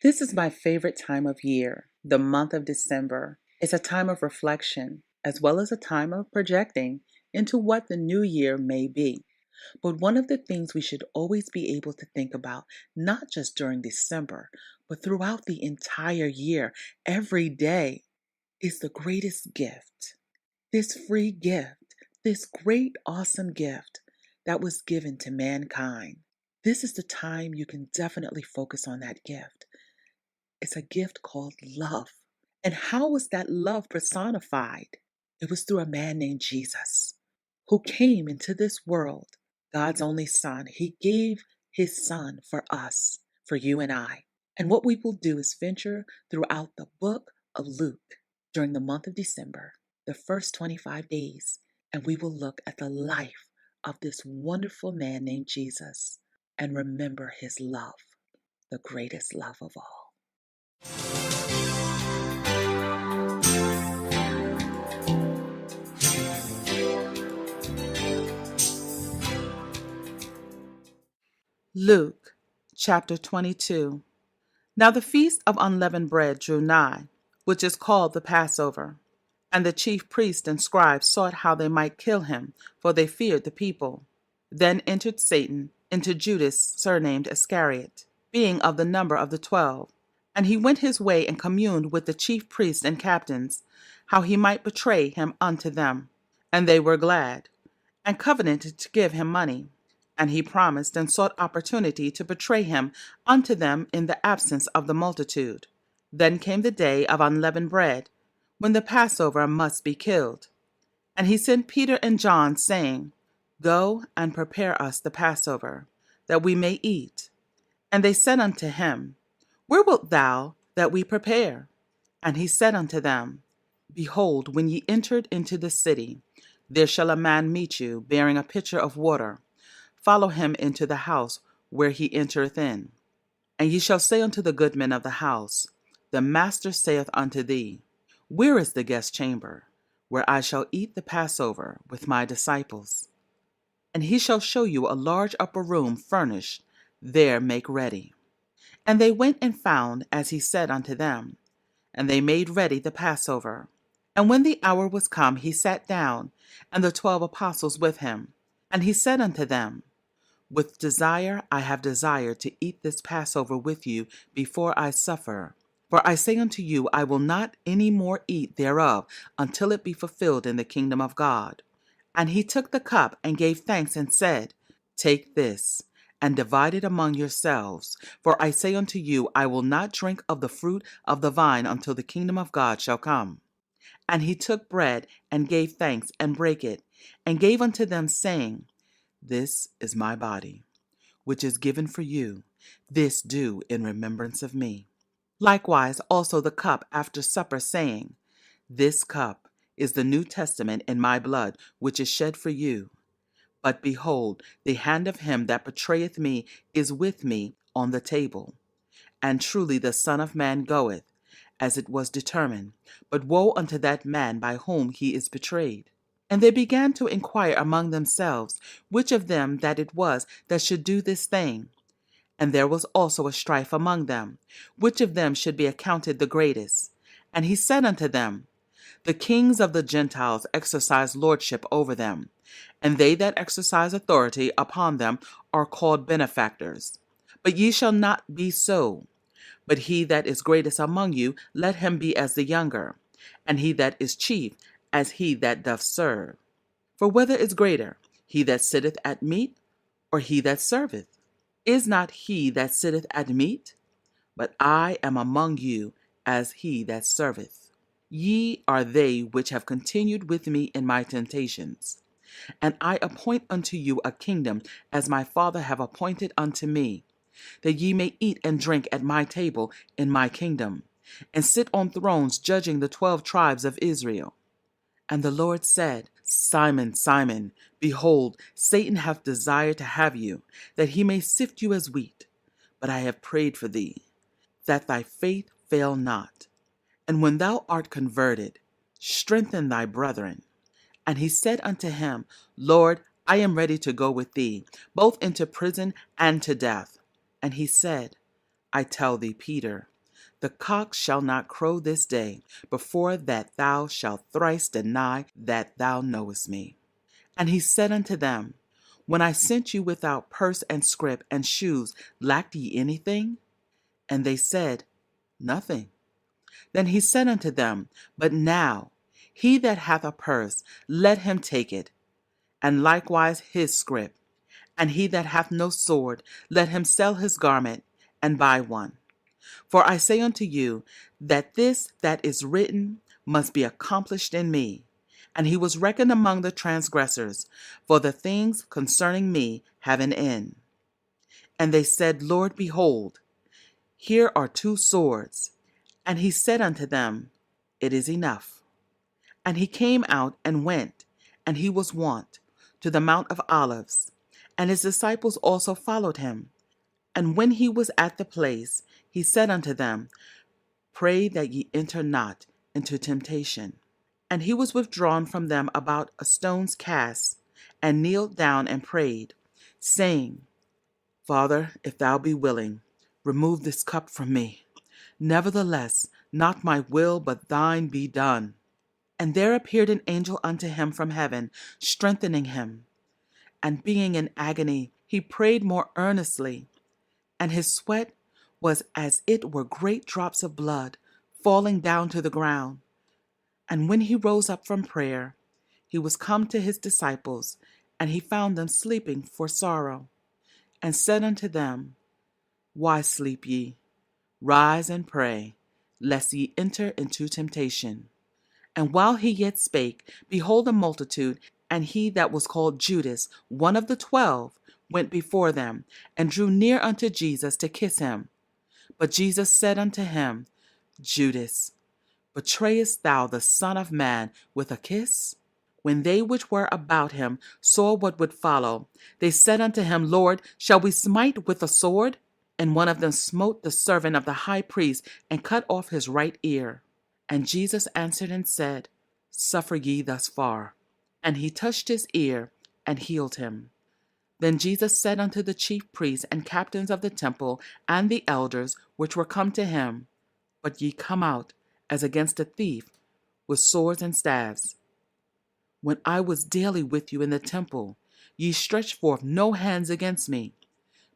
This is my favorite time of year, the month of December. It's a time of reflection, as well as a time of projecting into what the new year may be. But one of the things we should always be able to think about, not just during December, but throughout the entire year, every day, is the greatest gift. This free gift, this great, awesome gift that was given to mankind. This is the time you can definitely focus on that gift. It's a gift called love. And how was that love personified? It was through a man named Jesus who came into this world, God's only Son. He gave his Son for us, for you and I. And what we will do is venture throughout the book of Luke during the month of December, the first 25 days, and we will look at the life of this wonderful man named Jesus and remember his love, the greatest love of all. Luke chapter 22. Now the feast of unleavened bread drew nigh, which is called the Passover. And the chief priests and scribes sought how they might kill him, for they feared the people. Then entered Satan into Judas, surnamed Iscariot, being of the number of the 12. And he went his way and communed with the chief priests and captains, how he might betray him unto them. And they were glad, and covenanted to give him money. And he promised and sought opportunity to betray him unto them in the absence of the multitude. Then came the day of unleavened bread, when the Passover must be killed. And he sent Peter and John, saying, Go and prepare us the Passover, that we may eat. And they said unto him, Where wilt thou that we prepare? And he said unto them, Behold, when ye entered into the city, there shall a man meet you, bearing a pitcher of water. Follow him into the house where he entereth in. And ye shall say unto the goodman of the house, The master saith unto thee, Where is the guest chamber, where I shall eat the Passover with my disciples? And he shall show you a large upper room furnished, there make ready. And they went and found as he said unto them, and they made ready the Passover. And when the hour was come, he sat down, and the 12 apostles with him. And he said unto them, With desire I have desired to eat this Passover with you before I suffer. For I say unto you, I will not any more eat thereof until it be fulfilled in the kingdom of God. And he took the cup and gave thanks and said, Take this, and divide it among yourselves. For I say unto you, I will not drink of the fruit of the vine until the kingdom of God shall come. And he took bread and gave thanks and brake it, and gave unto them, saying, This is my body, which is given for you. This do in remembrance of me. Likewise also the cup after supper, saying, This cup is the New Testament in my blood, which is shed for you. But behold, the hand of him that betrayeth me is with me on the table. And truly the Son of Man goeth, as it was determined. But woe unto that man by whom he is betrayed. And they began to inquire among themselves, which of them that it was that should do this thing. And there was also a strife among them, which of them should be accounted the greatest. And he said unto them, The kings of the Gentiles exercise lordship over them, and they that exercise authority upon them are called benefactors. But ye shall not be so. But he that is greatest among you, let him be as the younger, and he that is chief as he that doth serve. For whether is greater, he that sitteth at meat, or he that serveth? Is not he that sitteth at meat? But I am among you as he that serveth. Ye are they which have continued with me in my temptations. And I appoint unto you a kingdom, as my Father have appointed unto me, that ye may eat and drink at my table in my kingdom, and sit on thrones judging the 12 tribes of Israel. And the Lord said, Simon, Simon, behold, Satan hath desired to have you, that he may sift you as wheat. But I have prayed for thee, that thy faith fail not. And when thou art converted, strengthen thy brethren. And he said unto him, Lord, I am ready to go with thee, both into prison and to death. And he said, I tell thee, Peter, The cock shall not crow this day, before that thou shalt thrice deny that thou knowest me. And he said unto them, When I sent you without purse and scrip and shoes, lacked ye anything? And they said, Nothing. Then he said unto them, But now, he that hath a purse, let him take it, and likewise his scrip. And he that hath no sword, let him sell his garment, and buy one. For I say unto you, that this that is written must be accomplished in me. And he was reckoned among the transgressors, for the things concerning me have an end. And they said, Lord, behold, here are 2 swords. And he said unto them, It is enough. And he came out and went, and he was wont, to the Mount of Olives, and his disciples also followed him. And when he was at the place, he said unto them, Pray that ye enter not into temptation. And he was withdrawn from them about a stone's cast, and kneeled down and prayed, saying, Father, if thou be willing, remove this cup from me. Nevertheless, not my will, but thine be done. And there appeared an angel unto him from heaven, strengthening him. And being in agony, he prayed more earnestly, and his sweat was as it were great drops of blood falling down to the ground. And when he rose up from prayer, he was come to his disciples, and he found them sleeping for sorrow, and said unto them, Why sleep ye? Rise and pray, lest ye enter into temptation. And while he yet spake, behold, a multitude, and he that was called Judas, one of the 12, went before them, and drew near unto Jesus to kiss him. But Jesus said unto him, Judas, betrayest thou the Son of Man with a kiss? When they which were about him saw what would follow, they said unto him, Lord, shall we smite with a sword? And one of them smote the servant of the high priest, and cut off his right ear. And Jesus answered and said, Suffer ye thus far. And he touched his ear, and healed him. Then Jesus said unto the chief priests and captains of the temple, and the elders which were come to him, But ye come out, as against a thief, with swords and staves. When I was daily with you in the temple, ye stretched forth no hands against me.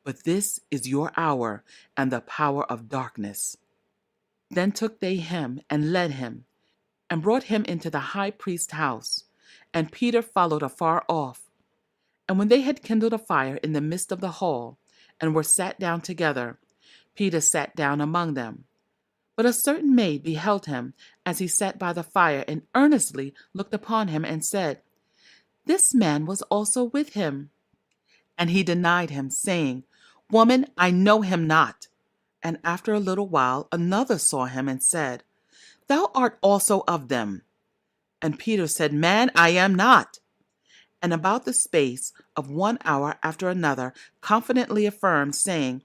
But this is your hour, and the power of darkness. Then took they him, and led him, and brought him into the high priest's house. And Peter followed afar off. And when they had kindled a fire in the midst of the hall, and were sat down together, Peter sat down among them. But a certain maid beheld him as he sat by the fire, and earnestly looked upon him, and said, This man was also with him. And he denied him, saying, Woman, I know him not. And after a little while another saw him, and said, Thou art also of them. And Peter said, Man, I am not. And about the space of 1 hour after another confidently affirmed, saying,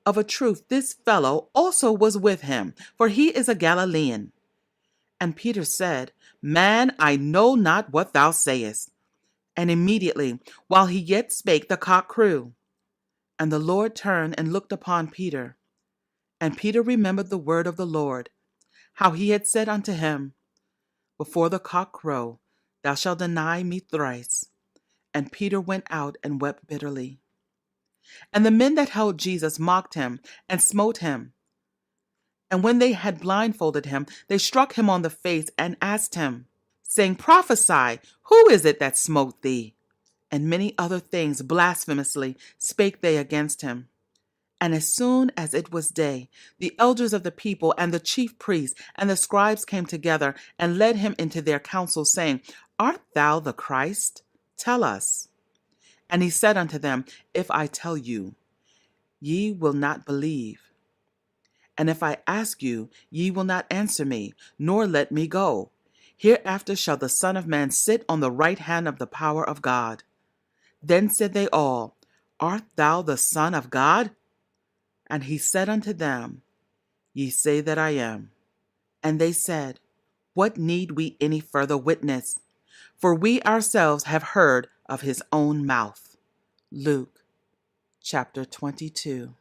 Of a truth this fellow also was with him, for he is a Galilean. And Peter said, Man, I know not what thou sayest. And immediately, while he yet spake, the cock crew. And the Lord turned and looked upon Peter. And Peter remembered the word of the Lord, how he had said unto him, Before the cock crow, thou shalt deny me thrice. And Peter went out and wept bitterly. And the men that held Jesus mocked him and smote him. And when they had blindfolded him, they struck him on the face and asked him, saying, Prophesy, who is it that smote thee? And many other things blasphemously spake they against him. And as soon as it was day, the elders of the people and the chief priests and the scribes came together and led him into their council, saying, Art thou the Christ? Tell us. And he said unto them, If I tell you, ye will not believe. And if I ask you, ye will not answer me, nor let me go. Hereafter shall the Son of Man sit on the right hand of the power of God. Then said they all, Art thou the Son of God? And he said unto them, Ye say that I am. And they said, What need we any further witness? For we ourselves have heard of his own mouth. Luke chapter 22.